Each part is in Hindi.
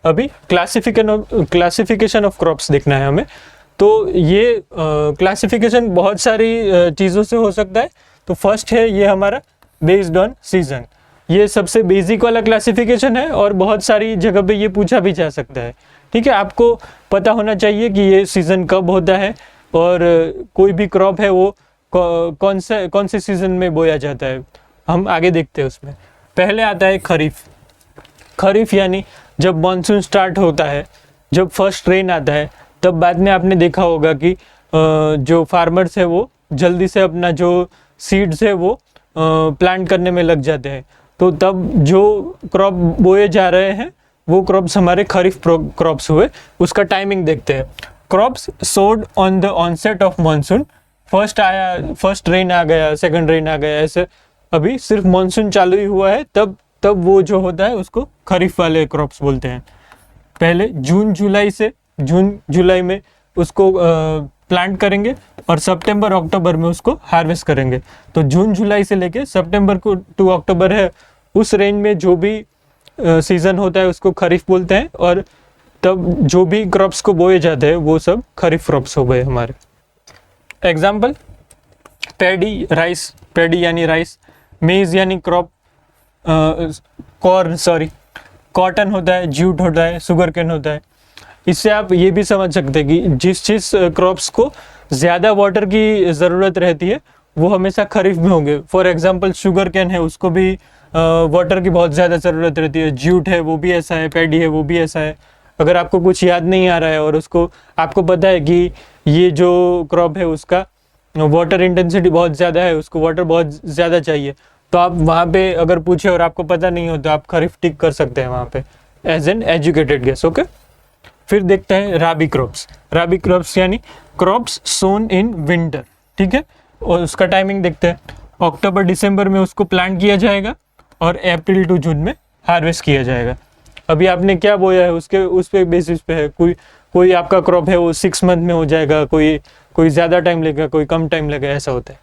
अभी क्लासिफिकेशन ऑफ क्रॉप्स देखना है हमें। तो ये क्लासिफिकेशन बहुत सारी चीज़ों से हो सकता है। तो फर्स्ट है ये हमारा बेस्ड ऑन सीजन, ये सबसे बेसिक वाला क्लासिफिकेशन है और बहुत सारी जगह पे ये पूछा भी जा सकता है। ठीक है, आपको पता होना चाहिए कि ये सीज़न कब होता है और कोई भी क्रॉप है वो कौन से सीज़न में बोया जाता है। हम आगे देखते हैं उसमें। पहले आता है खरीफ। खरीफ यानी जब मानसून स्टार्ट होता है, जब फर्स्ट रेन आता है, तब बाद में आपने देखा होगा कि जो फार्मर्स है वो जल्दी से अपना जो सीड्स है वो प्लांट करने में लग जाते हैं। तो तब जो क्रॉप बोए जा रहे हैं वो क्रॉप्स हमारे खरीफ क्रॉप्स हुए। उसका टाइमिंग देखते हैं। Crops sowed on the onset of monsoon. First rain आ गया, सेकंड रेन आ गया, ऐसे अभी सिर्फ मानसून चालू ही हुआ है, तब वो जो होता है उसको खरीफ वाले क्रॉप्स बोलते हैं। पहले जून जुलाई में उसको प्लांट करेंगे और सितंबर अक्टूबर में उसको हार्वेस्ट करेंगे। तो जून जुलाई से लेके सितंबर को टू अक्टूबर है, उस रेंज में जो भी सीज़न होता है उसको खरीफ बोलते हैं। और तब जो भी क्रॉप्स को बोए जाते हैं वो सब खरीफ क्रॉप्स हो गए हमारे। एग्जाम्पल, पैडी यानी राइस, मेज यानी क्रॉप, कॉटन होता है, जूट होता है, शुगर केन होता है। इससे आप ये भी समझ सकते हैं कि जिस क्रॉप्स को ज़्यादा वाटर की ज़रूरत रहती है वो हमेशा खरीफ में होंगे। फॉर एग्जांपल शुगर केन है, उसको भी वाटर की बहुत ज़्यादा ज़रूरत रहती है। जूट है वो भी ऐसा है, पैडी है वो भी ऐसा है। अगर आपको कुछ याद नहीं आ रहा है और उसको आपको पता है कि ये जो क्रॉप है उसका वाटर इंटेंसिटी बहुत ज़्यादा है, उसको वाटर बहुत ज़्यादा चाहिए, तो आप वहाँ पे अगर पूछे और आपको पता नहीं हो तो आप खरीफ टिक कर सकते हैं वहाँ पे as an educated guess. Okay, फिर देखते हैं राबी क्रॉप्स यानी क्रॉप्स सोन इन विंटर। ठीक है, और उसका टाइमिंग देखते हैं। अक्टूबर दिसंबर में उसको प्लांट किया जाएगा और अप्रैल टू जून में हार्वेस्ट किया जाएगा। अभी आपने क्या बोया है उस पे बेसिस पे है। कोई आपका क्रॉप है वो 6 मंथ में हो जाएगा, कोई ज़्यादा टाइम लेगा, कोई कम टाइम लेगा, ऐसा होता है।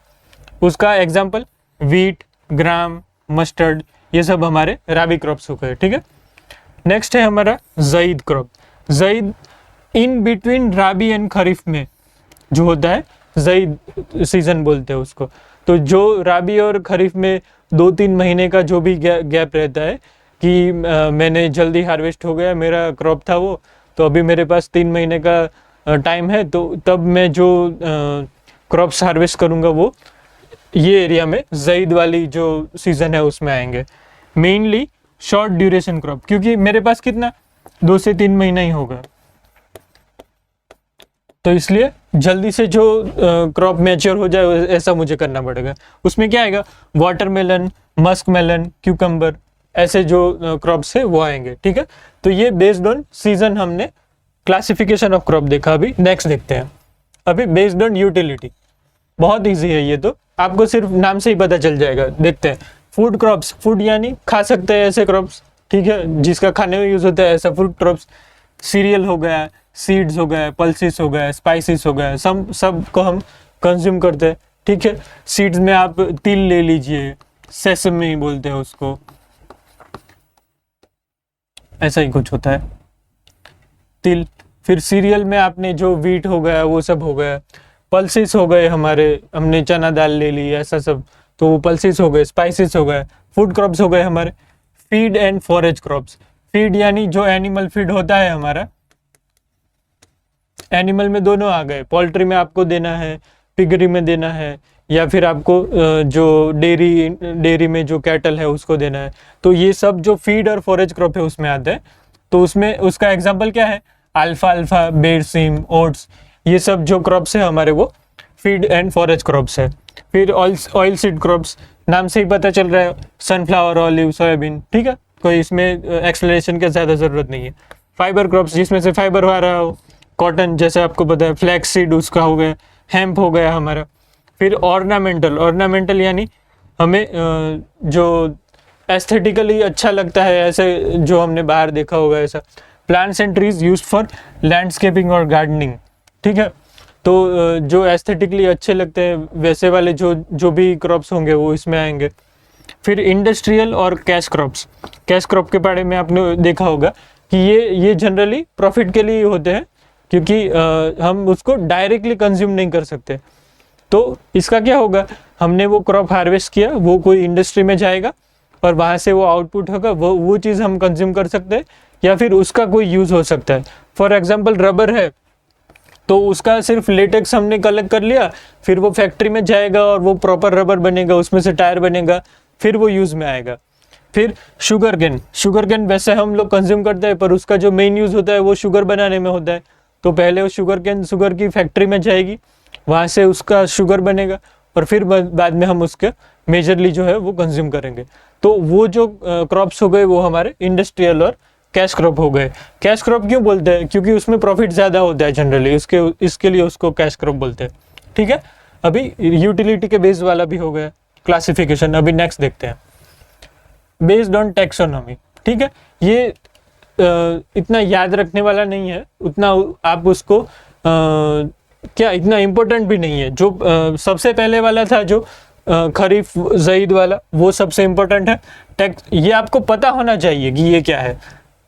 उसका एग्जाम्पल वीट, ग्राम, मस्टर्ड, ये सब हमारे राबी क्रॉप्स हो गए। ठीक है, नेक्स्ट है हमारा zaid crop. Zaid in between rabi and kharif में जो होता है ज़ईद सीजन बोलते हैं उसको। तो जो राबी और खरीफ में 2-3 महीने का जो भी गैप रहता है कि मैंने जल्दी हार्वेस्ट हो गया, मेरा क्रॉप था वो, तो अभी मेरे पास 3 महीने का टाइम है, तो तब मैं जो क्रॉप्स हार्वेस्ट करूँगा वो ये एरिया में ज़ईद वाली जो सीज़न है उसमें आएंगे। मेनली शॉर्ट ड्यूरेशन क्रॉप, क्योंकि मेरे पास कितना 2 से 3 महीना ही होगा, तो इसलिए जल्दी से जो क्रॉप मैच्योर हो जाए ऐसा मुझे करना पड़ेगा। उसमें क्या आएगा, वाटरमेलन, मस्क मेलन, क्यूकम्बर, ऐसे जो क्रॉप्स है वो आएंगे। ठीक है, तो ये बेस्ड ऑन सीजन हमने क्लासिफिकेशन ऑफ क्रॉप देखा। अभी नेक्स्ट देखते हैं। अभी बेस्ड ऑन यूटिलिटी, बहुत इजी है ये, तो आपको सिर्फ नाम से ही पता चल जाएगा। देखते हैं फूड क्रॉप्स, फूड यानी खा सकते हैं ऐसे क्रॉप्स। ठीक है, जिसका खाने में यूज़ होता है ऐसा फूड क्रॉप्स। सीरियल हो गया, सीड्स हो गए, पल्सेस हो गए, स्पाइसेस हो गए, सब को हम कंज्यूम करते हैं। ठीक है, सीड्स में आप तिल ले लीजिए, सेसमी बोलते हैं उसको, ऐसा ही कुछ होता है तिल। फिर सीरियल में आपने जो वीट हो गया वो सब हो गया। पल्सेस हो गए हमारे, हमने चना दाल ले ली, ऐसा सब, तो वो पल्सेस हो गए, स्पाइसेस हो गए। फूड क्रॉप्स हो गए हमारे। Feed and forage crops, feed यानी जो एनिमल फीड होता है हमारा, एनिमल में दोनों आ गए, पोल्ट्री में आपको देना है, पिगरी में देना है, या फिर आपको जो डेयरी में जो कैटल है उसको देना है। तो ये सब जो फीड और फॉरेज क्रॉप है उसमें आता है। तो उसमें उसका एग्जांपल क्या है, अल्फा, बेरसीम, ओट्स, ये सब जो क्रॉप्स है हमारे वो फीड एंड फॉरेज क्रॉप्स है। फिर ऑयल सीड क्रॉप्स, नाम से ही पता चल रहा है, सनफ्लावर, ऑलिव, सोयाबीन। ठीक है, कोई इसमें एक्सप्लेनेशन की ज़्यादा ज़रूरत नहीं है। फाइबर क्रॉप्स, जिसमें से फाइबर आ रहा हो, कॉटन जैसे आपको पता है, फ्लैक्स सीड उसका हो गया, हेम्प हो गया हमारा। फिर ऑर्नामेंटल यानी हमें जो एस्थेटिकली अच्छा लगता है, ऐसे जो हमने बाहर देखा होगा ऐसा, plants and trees used for landscaping और गार्डनिंग। ठीक है, तो जो एस्थेटिकली अच्छे लगते हैं वैसे वाले जो भी क्रॉप्स होंगे वो इसमें आएंगे। फिर इंडस्ट्रियल और कैश क्रॉप के बारे में आपने देखा होगा कि ये जनरली प्रॉफिट के लिए होते हैं, क्योंकि हम उसको डायरेक्टली कंज्यूम नहीं कर सकते। तो इसका क्या होगा, हमने वो क्रॉप हार्वेस्ट किया, वो कोई इंडस्ट्री में जाएगा और वहाँ से वो आउटपुट होगा, वो चीज़ हम कंज्यूम कर सकते हैं, या फिर उसका कोई यूज़ हो सकता है। फॉर एग्जांपल रबर है, तो उसका सिर्फ लेटेक्स हमने कलेक्ट कर लिया, फिर वो फैक्ट्री में जाएगा और वो प्रॉपर रबर बनेगा, उसमें से टायर बनेगा, फिर वो यूज़ में आएगा। फिर शुगर केन वैसे हम लोग कंज्यूम करते हैं, पर उसका जो मेन यूज़ होता है वो शुगर बनाने में होता है। तो पहले वो शुगर की फैक्ट्री में जाएगी, वहाँ से उसका शुगर बनेगा, और फिर बाद में हम उसके मेजरली जो है वो कंज्यूम करेंगे। तो वो जो क्रॉप्स हो गए वो हमारे इंडस्ट्रियल और कैश क्रॉप हो गए। कैश क्रॉप क्यों बोलते हैं, क्योंकि उसमें प्रॉफिट ज़्यादा होता है जनरली, इसके लिए उसको कैश क्रॉप बोलते हैं। ठीक है, अभी यूटिलिटी के बेस वाला भी हो गया क्लासिफिकेशन। अभी नेक्स्ट देखते हैं, बेस्ड ऑन टैक्सोनॉमी। ठीक है, ये इतना याद रखने वाला नहीं है, उतना आप उसको क्या इतना इम्पोर्टेंट भी नहीं है। जो सबसे पहले वाला था, जो खरीफ ज़ईद वाला, वो सबसे इम्पोर्टेंट है। ये आपको पता होना चाहिए कि ये क्या है।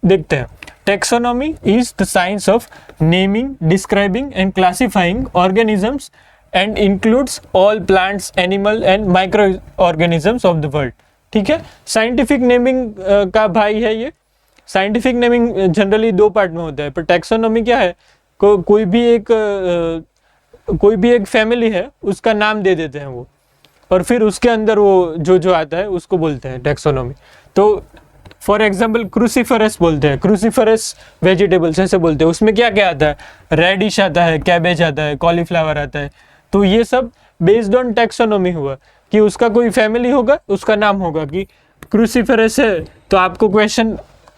देखते हैं, taxonomy is the science of naming, describing and classifying organisms and includes all plants, animal and micro organisms of the world. ठीक है, साइंटिफिक नेमिंग का भाई है ये। साइंटिफिक नेमिंग जनरली दो पार्ट में होता है, पर टैक्सोनॉमी क्या है, कोई भी एक फैमिली है, उसका नाम दे देते हैं वो, और फिर उसके अंदर वो जो आता है उसको बोलते हैं टैक्सोनॉमी। तो फॉर एग्जांपल क्रूसीफरस बोलते हैं, क्रूसीफरस वेजिटेबल्स ऐसे बोलते हैं। उसमें क्या क्या आता है, रेडिश आता है, कैबेज आता है, कॉलीफ्लावर आता है। तो ये सब बेस्ड ऑन टैक्सोनॉमी हुआ कि उसका कोई फैमिली होगा, उसका नाम होगा कि क्रूसीफरस है। तो आपको क्वेश्चन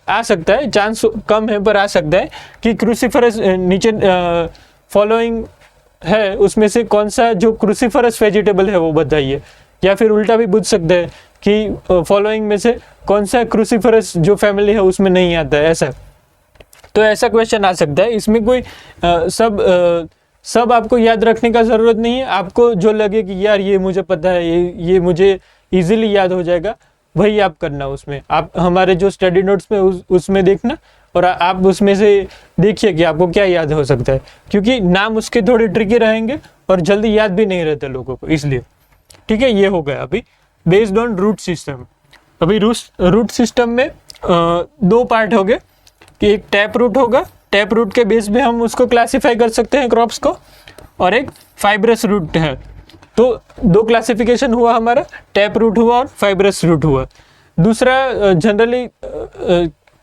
आ सकता है, चांस कम है पर आ सकता है, कि क्रूसीफरस नीचे फॉलोइंग है, उसमें से कौन सा जो क्रूसीफरस वेजिटेबल है वो बताइए। या फिर उल्टा भी पूछ सकते हैं कि फॉलोइंग में से कौन सा क्रूसीफरस जो फैमिली है उसमें नहीं आता है, ऐसा। तो ऐसा क्वेश्चन आ सकता है। इसमें कोई सब आपको याद रखने का ज़रूरत नहीं है। आपको जो लगे कि यार ये मुझे पता है, ये मुझे ईजिली याद हो जाएगा, वही आप करना। उसमें आप हमारे जो स्टडी नोट्स में उसमें देखना, और आप उसमें से देखिए कि आपको क्या याद हो सकता है, क्योंकि नाम उसके थोड़े ट्रिकी रहेंगे और जल्दी याद भी नहीं रहते लोगों को, इसलिए। ठीक है, ये हो गया अभी बेस्ड ऑन रूट सिस्टम। अभी रूट सिस्टम में दो पार्ट हो गए, कि एक टैप रूट होगा, टैप रूट के बेस पे हम उसको क्लासीफाई कर सकते हैं क्रॉप्स को, और एक फाइब्रस रूट है। तो दो क्लासिफिकेशन हुआ हमारा, टैप रूट हुआ और फाइब्रस रूट हुआ। दूसरा जनरली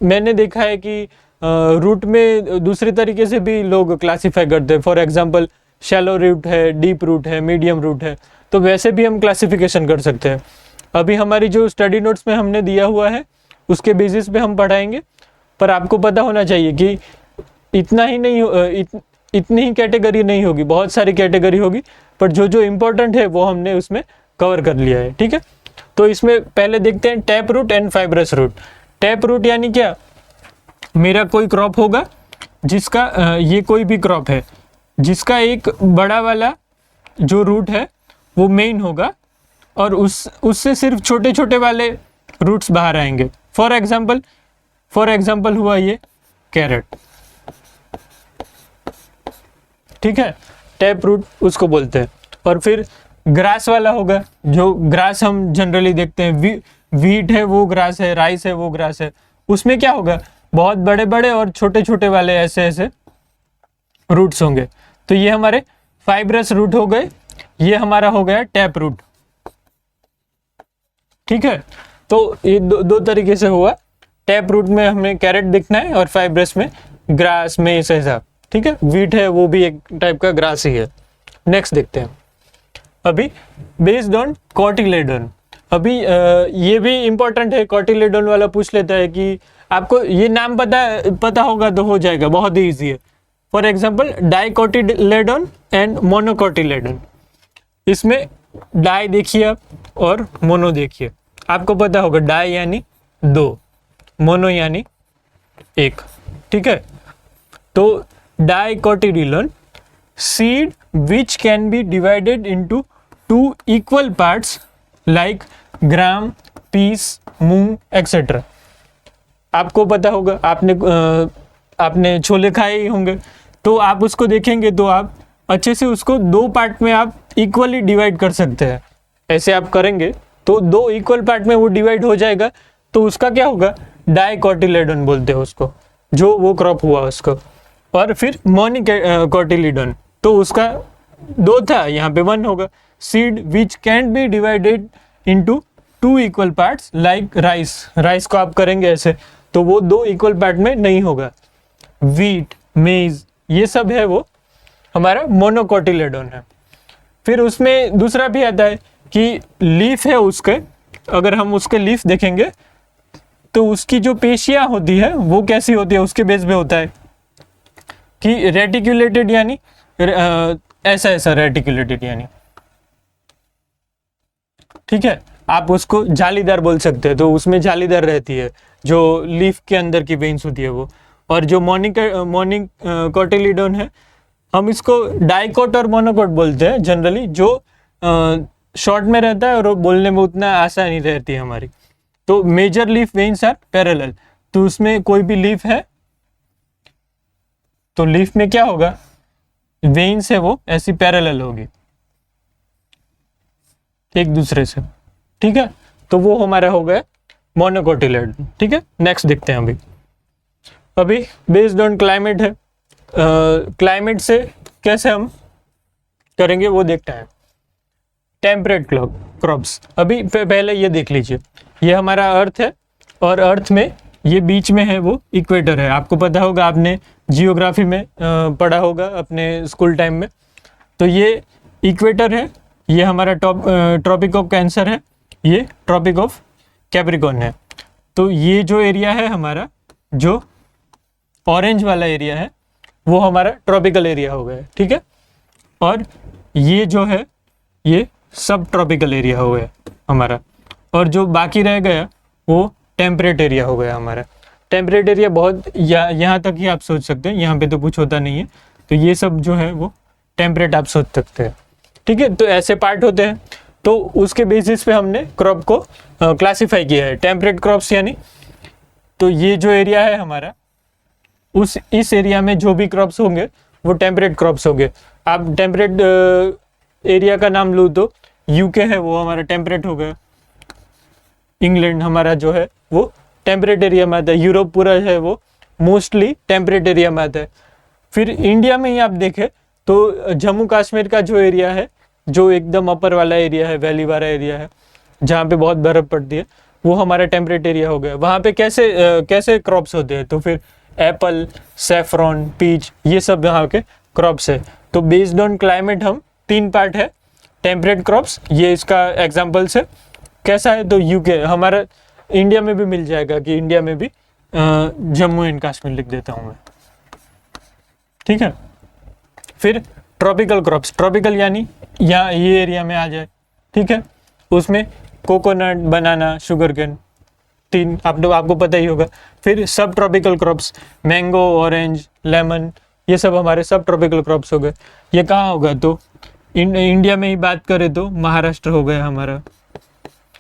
मैंने देखा है कि रूट में दूसरे तरीके से भी लोग क्लासीफाई करते हैं। फॉर एग्जांपल शैलो रूट है, डीप रूट है, मीडियम रूट है, तो वैसे भी हम क्लासिफिकेशन कर सकते हैं। अभी हमारी जो स्टडी नोट्स में हमने दिया हुआ है उसके बेसिस पे हम पढ़ाएंगे, पर आपको पता होना चाहिए कि इतना ही नहीं, इतनी ही कैटेगरी नहीं होगी, बहुत सारी कैटेगरी होगी, पर जो इम्पोर्टेंट है वो हमने उसमें कवर कर लिया है। ठीक है, तो इसमें पहले देखते हैं tap root and fibrous root. Tap root यानी क्या, मेरा कोई क्रॉप होगा जिसका ये कोई भी क्रॉप है जिसका एक बड़ा वाला जो रूट है वो मेन होगा, और उससे सिर्फ छोटे छोटे वाले रूट्स बाहर आएंगे। फॉर एग्जाम्पल हुआ ये कैरेट। ठीक है, टैप रूट उसको बोलते हैं। और फिर ग्रास वाला होगा, जो ग्रास हम जनरली देखते हैं, वीट है वो ग्रास है, राइस है वो ग्रास है। उसमें क्या होगा, बहुत बड़े बड़े और छोटे छोटे वाले ऐसे ऐसे रूट्स होंगे। तो ये हमारे फाइब्रस रूट हो गए, ये हमारा हो गया टैप रूट। ठीक है, तो ये दो तरीके से हुआ। टैप रूट में हमें कैरेट दिखना है और फाइब्रस में ग्रास में इस हिसाब। ठीक है, वीट है वो भी एक टाइप का ग्रास ही है। नेक्स्ट देखते हैं अभी बेस्ड ऑन कॉटिलेडोन। अभी ये भी इम्पोर्टेंट है, कॉटिलेडोन वाला पूछ लेता है कि आपको ये नाम पता होगा तो हो जाएगा, बहुत ही ईजी है। For example dicotyledon and monocotyledon. इसमें डाई देखिए आप और मोनो देखिए, आपको पता होगा डाई यानी दो, मोनो यानी एक। ठीक है, तो डाइकोटिलेडोन seed which can be divided into two equal parts like gram, peas, moong etc. आपको पता होगा, आपने छोले खाए ही होंगे, तो आप उसको देखेंगे तो आप अच्छे से उसको दो पार्ट में आप इक्वली डिवाइड कर सकते हैं। ऐसे आप करेंगे तो दो इक्वल पार्ट में वो डिवाइड हो जाएगा, तो उसका क्या होगा, डाइकोटिलेडोन बोलते हैं उसको, जो वो क्रॉप हुआ उसको। और फिर मोनोकोटिलेडोन, तो उसका दो था, यहाँ पे वन होगा। Seed which can be divided into two equal parts like rice, rice को आप करेंगे ऐसे तो वो दो इक्वल पार्ट में नहीं होगा। वीट, मेज, ये सब है वो हमारा मोनोकोटिलेडोन है। फिर उसमें दूसरा भी आता है कि लीफ है उसके, अगर हम उसके लीफ देखेंगे तो उसकी जो पेशियां होती है वो कैसी होती है, उसके बेस पे होता है कि रेटिकुलेटेड, यानी ऐसा ऐसा रेटिकुलेटेड, यानी ठीक है, आप उसको जालीदार बोल सकते हैं, तो उसमें जालीदार रहती है जो लीफ के अंदर की वेन्स होती है वो। और जो मोनोकोटिलेडोन है, हम इसको डाइकोट और मोनोकोट बोलते हैं जनरली, जो शॉर्ट में रहता है और वो बोलने में उतना आसानी रहती है हमारी। तो major leaf veins are parallel, तो उसमें कोई भी लीफ है तो लीफ में क्या होगा, वेन्स है वो ऐसी पैरेलल होगी एक दूसरे से, ठीक है। तो वो हमारा हो गया मोनोकोटिलेडोन, ठीक है। नेक्स्ट देखते हैं अभी बेस्ड ऑन क्लाइमेट है, क्लाइमेट से कैसे हम करेंगे वो देखते हैं। टेम्परेट क्रॉप्स, अभी पहले ये देख लीजिए, ये हमारा अर्थ है और अर्थ में ये बीच में है वो इक्वेटर है। आपको पता होगा, आपने जियोग्राफी में पढ़ा होगा अपने स्कूल टाइम में। तो ये इक्वेटर है, ये हमारा ट्रॉपिक ऑफ कैंसर है, ये ट्रॉपिक ऑफ कैप्रिकॉर्न है। तो ये जो एरिया है हमारा, जो ऑरेंज वाला एरिया है वो हमारा ट्रॉपिकल एरिया हो गया, ठीक है। और ये जो है ये सब ट्रॉपिकल एरिया हो गया हमारा, और जो बाकी रह गया वो टेम्परेट एरिया हो गया हमारा। टेम्परेट एरिया बहुत यहाँ तक ही आप सोच सकते हैं, यहाँ पे तो कुछ होता नहीं है, तो ये सब जो है वो टेम्परेट आप सोच सकते हैं, ठीक है। तो ऐसे पार्ट होते हैं, तो उसके बेसिस पे हमने क्रॉप को क्लासीफाई किया है, टेम्परेट क्रॉप्स यानी। तो ये जो एरिया है हमारा, इस एरिया में जो भी क्रॉप्स होंगे वो टेम्परेट क्रॉप्स होंगे। आप टेम्परेट एरिया का नाम लूँ तो यूके है वो हमारा टेम्परेट हो गया, इंग्लैंड हमारा जो है वो टेम्परेट एरिया में आता है, यूरोप पूरा है वो मोस्टली टेम्परेट एरिया में आता है। फिर इंडिया में ही आप देखें तो जम्मू कश्मीर का जो एरिया है, जो एकदम अपर वाला एरिया है, वैली वाला एरिया है, जहाँ पे बहुत बर्फ पड़ती है, वो हमारा टेम्परेट एरिया हो गया। वहाँ पे कैसे क्रॉप्स होते हैं, तो फिर एप्पल, सैफरॉन, पीच, ये सब यहाँ के क्रॉप्स है। तो बेस्ड ऑन क्लाइमेट हम तीन पार्ट है टेम्परेट क्रॉप्स, ये इसका एग्जाम्पल्स है। कैसा है, तो यूके हमारा इंडिया में भी मिल जाएगा, कि इंडिया में भी जम्मू एंड कश्मीर लिख देता हूँ मैं, ठीक है। फिर ट्रॉपिकल क्रॉप्स, ट्रॉपिकल यानी यहाँ ये एरिया में आ जाए, ठीक है। उसमें कोकोनट, बनाना, शुगर केन, तीन आपको पता ही होगा। फिर सब tropical crops, mango, orange, lemon, ये सब हमारे सब ट्रॉपिकल क्रॉप्स हो गए। ये कहाँ होगा, तो इंडिया में ही बात करें तो महाराष्ट्र हो गया हमारा,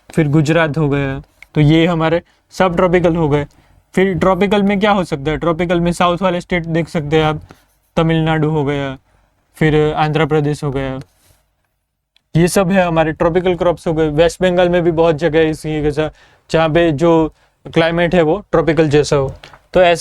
फिर गुजरात हो गया, तो ये हमारे सब ट्रॉपिकल हो गए। फिर ट्रॉपिकल में क्या हो सकता है, ट्रॉपिकल में साउथ वाले स्टेट देख सकते हैं आप, तमिलनाडु हो गया, फिर आंध्र प्रदेश हो गया, ये सब है हमारे ट्रॉपिकल क्रॉप्स हो गए। वेस्ट बंगाल में भी बहुत जगह है इसी जैसा, जहाँ पे जो क्लाइमेट है वो ट्रॉपिकल जैसा हो। तो ऐसे